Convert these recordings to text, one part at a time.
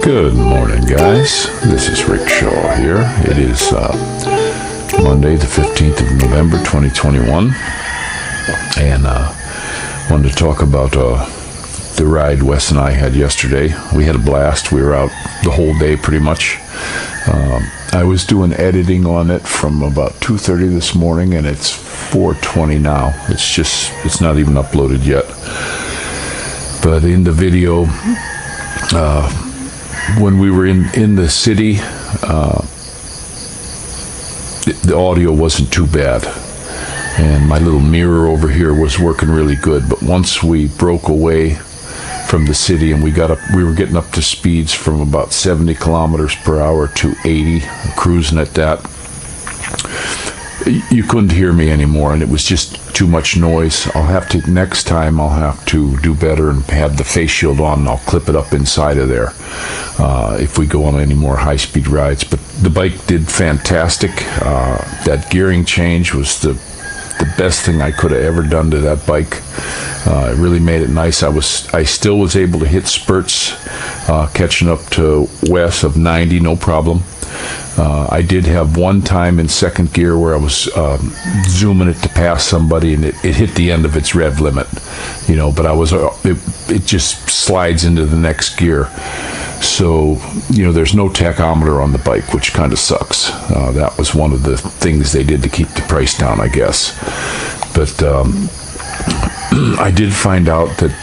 Good morning, guys. This is Rick Shaw here. It is Monday, the 15th of November, 2021. And wanted to talk about the ride Wes and I had yesterday. We had a blast. We were out the whole day pretty much. I was doing editing on it from about 2:30 this morning, and it's 4:20 now. It's not even uploaded yet. But in the video, when we were in the city, the audio wasn't too bad, and my little mirror over here was working really good. But once we broke away from the city and we were getting up to speeds from about 70 kilometers per hour to 80, cruising at that. You couldn't hear me anymore, and it was just too much noise. Next time I'll have to do better and have the face shield on, and I'll clip it up inside of there if we go on any more high-speed rides. But the bike did fantastic. That gearing change was the best thing I could have ever done to that bike. It really made it nice. I still was able to hit spurts, catching up to Wes of 90, no problem. I did have one time in second gear where I was zooming it to pass somebody, and it hit the end of its rev limit, but it just slides into the next gear. So, there's no tachometer on the bike, which kind of sucks. That was one of the things they did to keep the price down, I guess. But I did find out that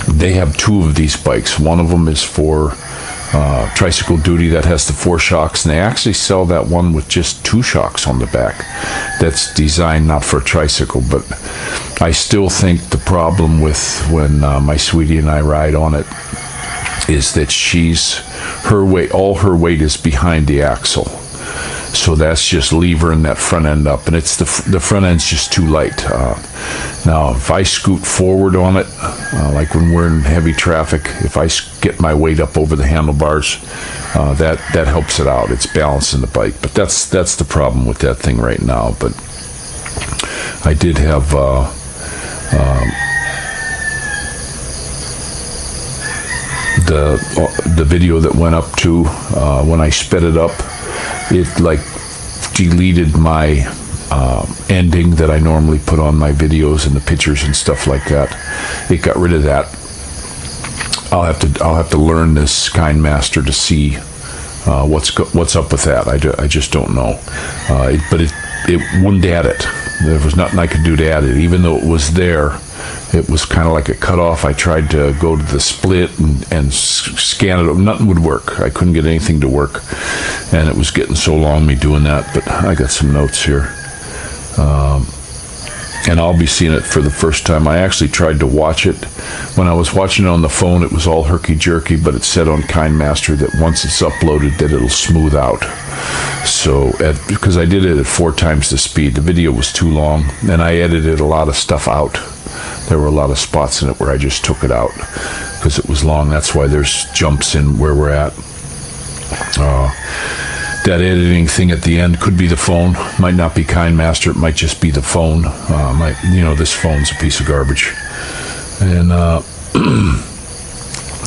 they have two of these bikes. One of them is for tricycle duty, that has the 4 shocks, and they actually sell that one with just 2 shocks on the back. That's designed not for a tricycle. But I still think the problem with when my sweetie and I ride on it is that all her weight is behind the axle. So that's just levering that front end up, and it's the front end's just too light. Now, if I scoot forward on it, like when we're in heavy traffic, if I get my weight up over the handlebars, that helps it out. It's balancing the bike, but that's the problem with that thing right now. But I did have the video that went up to when I sped it up. It deleted my ending that I normally put on my videos and the pictures and stuff like that. It got rid of that. I'll have to learn this KineMaster to see what's up with that. I just don't know. But it wouldn't add it. There was nothing I could do to add it, even though it was there. It was kind of like a cutoff. I tried to go to the split and scan it. Nothing would work. I couldn't get anything to work, and it was getting so long me doing that. But I got some notes here, and I'll be seeing it for the first time. I actually tried to watch it. When I was watching it on the phone, it was all herky-jerky, but it said on KineMaster that once it's uploaded that it'll smooth out. So, because I did it at 4 times the speed, the video was too long, and I edited a lot of stuff out. There were a lot of spots in it where I just took it out because it was long. That's why there's jumps in where we're at. That editing thing at the end could be the phone. Might not be KineMaster. It might just be the phone. This phone's a piece of garbage. And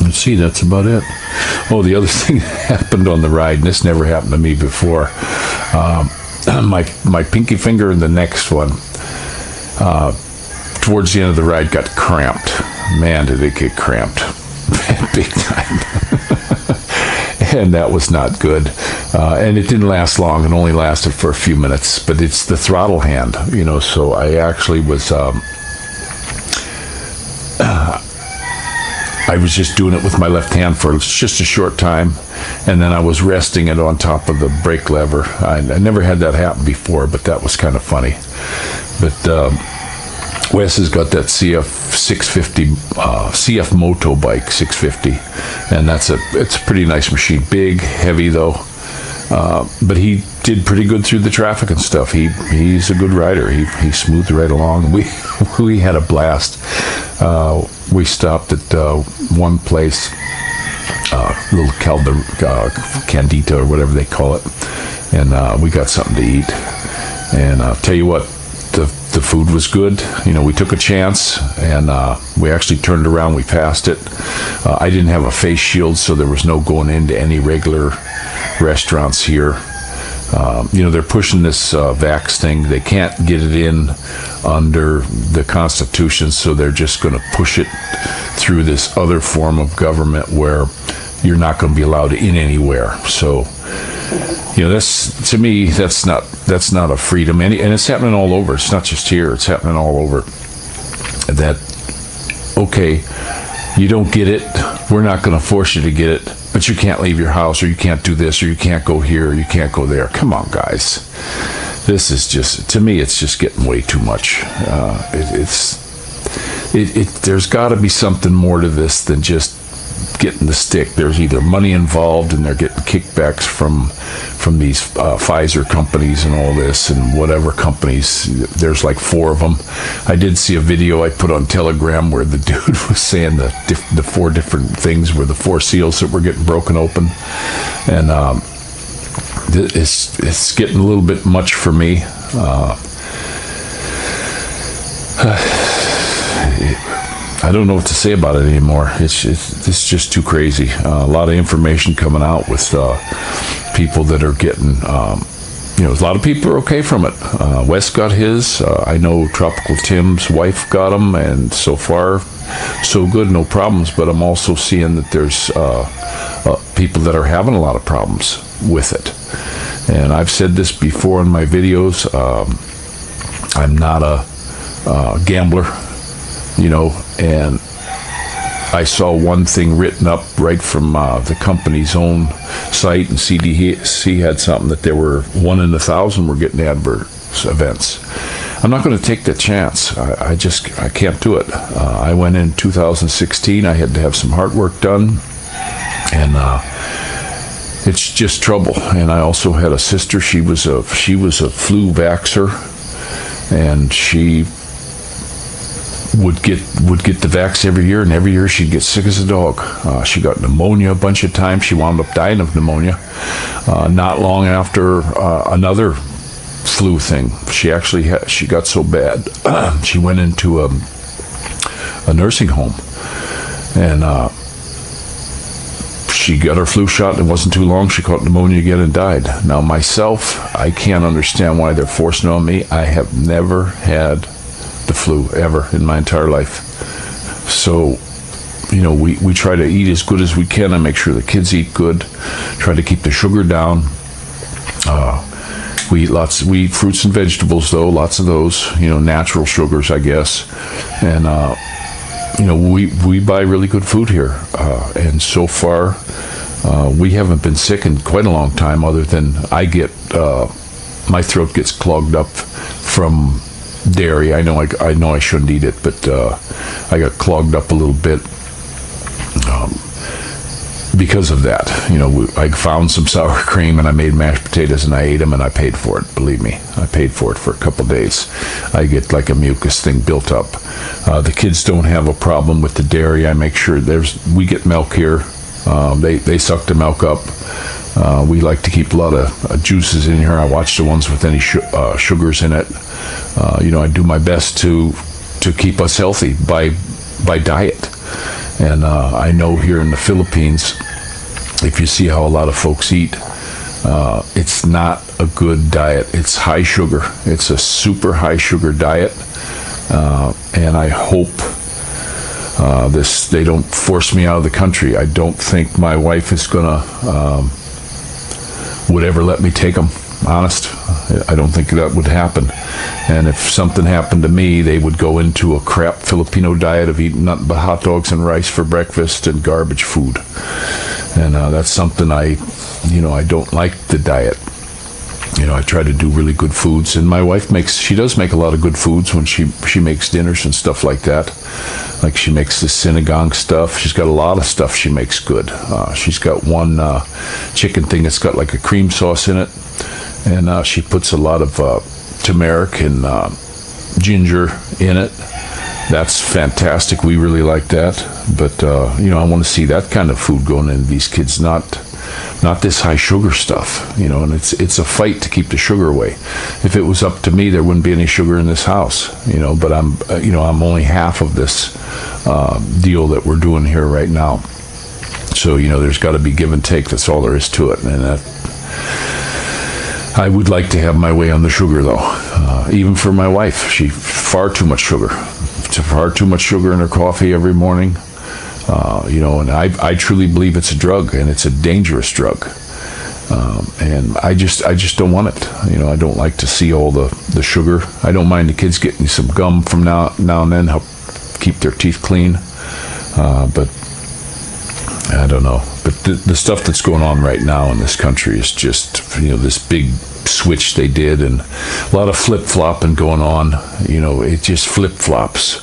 let's see, that's about it. Oh, the other thing that happened on the ride, and this never happened to me before. My pinky finger in the next one, towards the end of the ride, got cramped. Man, did it get cramped. Big time. And that was not good. And it didn't last long. It only lasted for a few minutes. But it's the throttle hand, so I actually was... I was just doing it with my left hand for just a short time, and then I was resting it on top of the brake lever. I never had that happen before, but that was kind of funny. But Wes has got that CF 650, CF Moto bike 650, and it's a pretty nice machine. Big, heavy though, but he did pretty good through the traffic and stuff. He's a good rider. He smoothed right along. We had a blast. We stopped at one place, little Candita or whatever they call it, and we got something to eat. And I'll tell you what, the food was good. We took a chance, and we actually turned around. We passed it. I didn't have a face shield, so there was no going into any regular restaurants here. They're pushing this vax thing. They can't get it in under the Constitution, so they're just going to push it through this other form of government where you're not going to be allowed in anywhere. So, that's, to me, that's not a freedom. And it's happening all over. It's not just here. It's happening all over. That, okay, you don't get it. We're not going to force you to get it. But you can't leave your house, or you can't do this, or you can't go here, or you can't go there. Come on, guys. This is just, to me, it's just getting way too much. There's got to be something more to this than just getting the stick. There's either money involved, and they're getting kickbacks from these Pfizer companies and all this, and whatever companies. There's like 4 of them. I did see a video I put on Telegram where the dude was saying the 4 different things were the 4 seals that were getting broken open, and it's getting a little bit much for me. I don't know what to say about it anymore. It's just too crazy. A lot of information coming out with people that are getting, a lot of people are okay from it. Wes got his. I know Tropical Tim's wife got them, and so far, so good, no problems. But I'm also seeing that there's people that are having a lot of problems with it. And I've said this before in my videos. I'm not a gambler. And I saw one thing written up right from the company's own site, and CDC had something that there were 1 in 1,000 were getting adverse events. I'm not going to take that chance. I can't do it. I went in 2016. I had to have some heart work done, and it's just trouble. And I also had a sister. She was a flu vaxxer, and she would get the vax every year, and every year she'd get sick as a dog. She got pneumonia a bunch of times. She wound up dying of pneumonia not long after another flu thing. She got so bad she went into a nursing home, and she got her flu shot, and it wasn't too long she caught pneumonia again and died. Now myself, I can't understand why they're forcing it on me. I have never had the flu ever in my entire life. So, we try to eat as good as we can and make sure the kids eat good. Try to keep the sugar down. We eat fruits and vegetables, though, lots of those, natural sugars, I guess. And, we buy really good food here. And so far, we haven't been sick in quite a long time, other than my throat gets clogged up from dairy. I know I shouldn't eat it, but I got clogged up a little bit because of that. I found some sour cream, and I made mashed potatoes, and I ate them, and I paid for it. Believe me, I paid for it for a couple days. I get like a mucus thing built up. The kids don't have a problem with the dairy. I make sure we get milk here. They suck the milk up. We like to keep a lot of juices in here. I watch the ones with any sugars in it. I do my best to keep us healthy by diet. And I know here in the Philippines, if you see how a lot of folks eat, it's not a good diet. It's high sugar. It's a super high sugar diet. And I hope they don't force me out of the country. I don't think my wife is gonna would ever let me take them. Honest, I don't think that would happen. And if something happened to me, they would go into a crap Filipino diet of eating nothing but hot dogs and rice for breakfast and garbage food. And that's something I don't like the diet. I try to do really good foods, and my wife does make a lot of good foods when she makes dinners and stuff like that. Like she makes the sinigang stuff. She's got a lot of stuff she makes good. She's got one chicken thing that's got like a cream sauce in it, and she puts a lot of turmeric and ginger in it. That's fantastic. We really like that. But I want to see that kind of food going into these kids, not not this high sugar stuff, you know. And it's a fight to keep the sugar away. If it was up to me, there wouldn't be any sugar in this house, you know. But I'm only half of this deal that we're doing here right now. So, you know, there's got to be give and take. That's all there is to it. And I would like to have my way on the sugar, though. Even for my wife, she far too much sugar. Far too much sugar in her coffee every morning. You know, and I truly believe it's a drug, and it's a dangerous drug. And I just don't want it. You know, I don't like to see all the sugar. I don't mind the kids getting some gum from now and then, help keep their teeth clean. But I don't know. But the stuff that's going on right now in this country is just, you know, this big switch they did, and a lot of flip-flopping going on. You know, it just flip-flops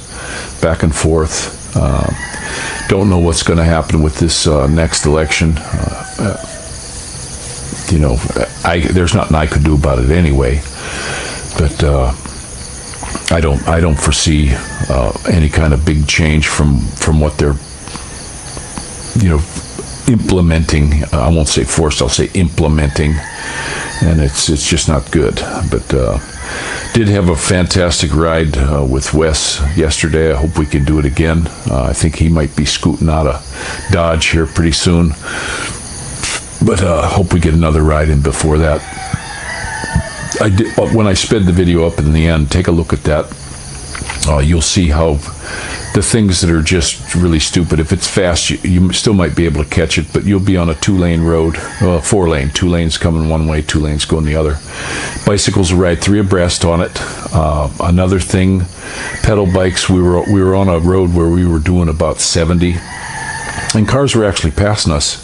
back and forth. Don't know what's going to happen with this next election. You know, there's nothing I could do about it anyway. But I don't foresee any kind of big change from what they're, you know, implementing. I won't say forced, I'll say implementing, and it's just not good. But did have a fantastic ride with Wes yesterday. I hope we can do it again. I think he might be scooting out of Dodge here pretty soon, but hope we get another ride in before that. I did, when I sped the video up in the end, take a look at that. You'll see how the things that are just really stupid, if it's fast, you still might be able to catch it, but you'll be on a 2-lane road, 4-lane, 2 lanes coming one way, 2 lanes going the other. Bicycles will ride 3 abreast on it. Another thing, pedal bikes, we were on a road where we were doing about 70, and cars were actually passing us.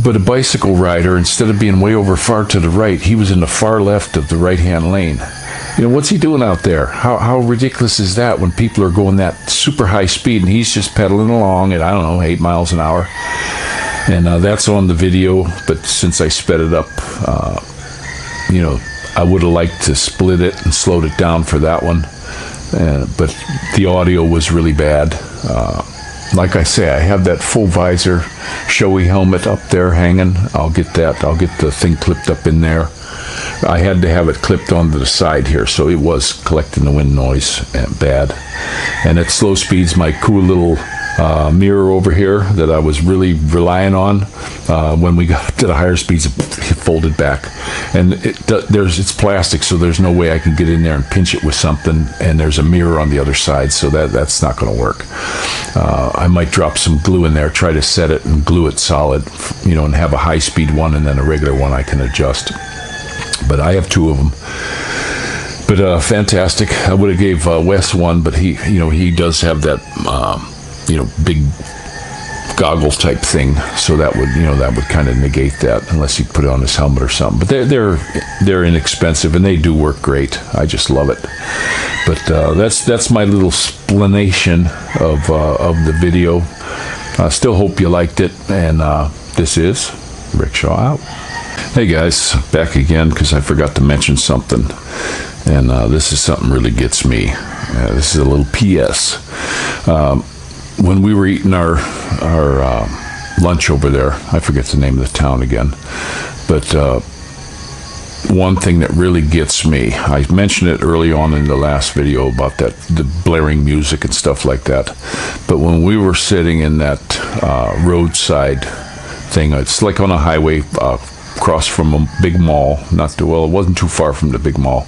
But a bicycle rider, instead of being way over far to the right, he was in the far left of the right-hand lane. You know, what's he doing out there? How ridiculous is that when people are going that super high speed and he's just pedaling along at, I don't know, 8 miles an hour? And that's on the video, but since I sped it up, you know, I would have liked to split it and slowed it down for that one. But the audio was really bad. Like I say, I have that full visor showy helmet up there hanging. I'll get that. I'll get the thing clipped up in there. I had to have it clipped onto the side here, so it was collecting the wind noise bad. And at slow speeds, my cool little mirror over here that I was really relying on, when we got to the higher speeds, it folded back. And it's plastic, so there's no way I can get in there and pinch it with something, and there's a mirror on the other side, so that's not going to work. I might drop some glue in there, try to set it and glue it solid, you know, and have a high-speed one and then a regular one I can adjust. But I have 2 of them. But fantastic. I would have gave Wes one, but he does have that big goggles type thing, so that would kind of negate that unless he put it on his helmet or something. But they're inexpensive and they do work great. I just love it. But that's my little explanation of the video. I still hope you liked it, and this is Rickshaw out. Hey guys, back again because I forgot to mention something, and this is something really gets me. This is a little PS. When we were eating our lunch over there, I forget the name of the town again, but one thing that really gets me, I mentioned it early on in the last video about the blaring music and stuff like that, but when we were sitting in that roadside thing, it's like on a highway across from a big mall, it wasn't too far from the big mall.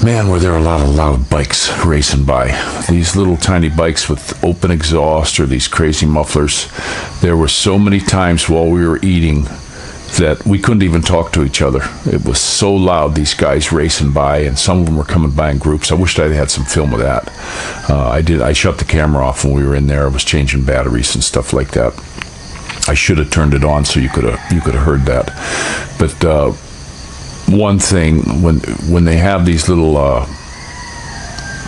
Man, were there a lot of loud bikes racing by. These little tiny bikes with open exhaust or these crazy mufflers. There were so many times while we were eating that we couldn't even talk to each other. It was so loud, these guys racing by, and some of them were coming by in groups. I wished I had some film of that. I shut the camera off when we were in there. I was changing batteries and stuff like that. I should have turned it on so you could have heard that. But one thing, when they have these little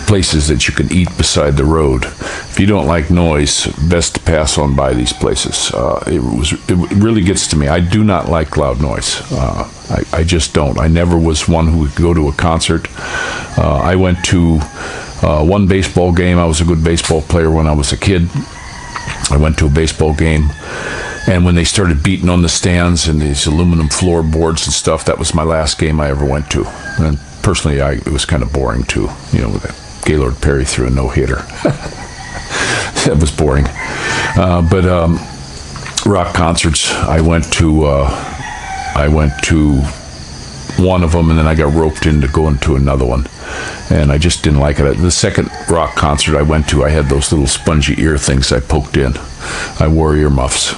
places that you can eat beside the road, if you don't like noise, best to pass on by these places. It really gets to me. I do not like loud noise. I just don't. I never was one who would go to a concert. I went to one baseball game. I was a good baseball player when I was a kid. I went to a baseball game, And when they started beating on the stands and these aluminum floorboards and stuff, that was my last game I ever went to. And personally, it was kind of boring too. You know, Gaylord Perry threw a no-hitter. That was boring. But rock concerts, I went to one of them, and then I got roped into going to another one, and I just didn't like it. The second rock concert I went to, I had those little spongy ear things I poked in. I wore earmuffs.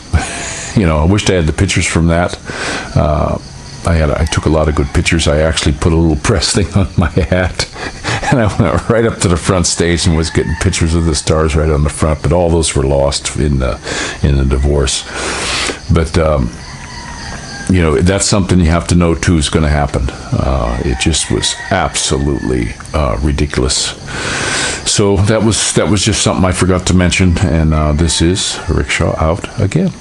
You know, I wished I had the pictures from that. I took a lot of good pictures. I actually put a little press thing on my hat, and I went right up to the front stage and was getting pictures of the stars right on the front. But all those were lost in the divorce. But you know, that's something you have to know too is going to happen. It just was absolutely ridiculous. So that was just something I forgot to mention. And this is Rickshaw out again.